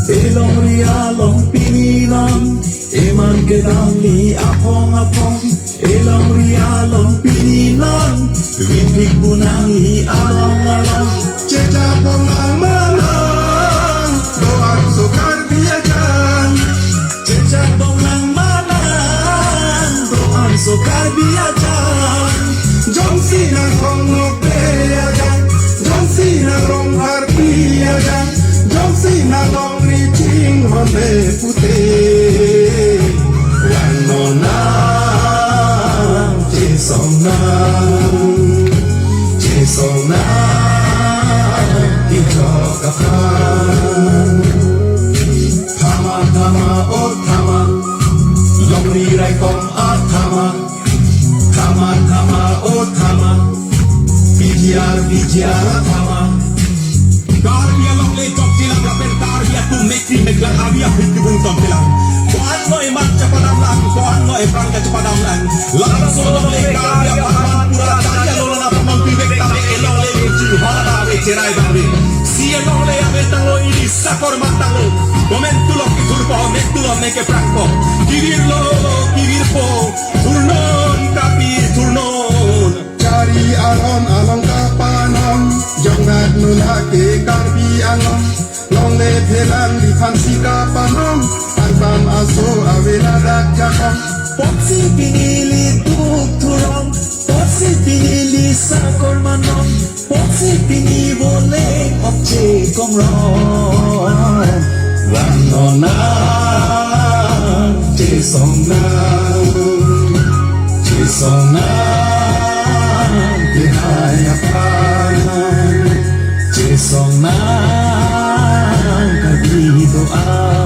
Elong rialong pinilang eman kedang ni apong-apong elong rialong pinilang windik bunangi along-along Cecapong ang malang doang sukar biajan Cecapong ng malang doang sukar biajan Jom sinang rong nukleajan Jom sinang rong harpiajan Jom sinang rong ricing hone putih Wan nonang cisong nang ikaw Tama tama oh tama Long rirai kong tama Tama tama oh tama Bijar tama Karya long le jok silang raper karya tu mekri meglang avia hidung tom silang Tuhan no emak cepadam lang Tuhan no eprangka cepadam lang Lara solo le karya pahaman pura karya lolo na pamampi vekta me elong le meji hada ve cerai babi Si elong le avetang lo ini sakor matang lo Momentulo ki turpo mentulo meke prangko Kivirlo kivirpo turnon kapir turnon Cari alon kapanon Jangan nulake karbi anon Long le pelan di fansi kapanon Tanpam aso awela rakjakon Poksi pinili tuk turong Poksi pinili sakor manom Poksi pinili boleh opce kong rong Wan nonang cisong nang Dihayapan cisong nang kabidoan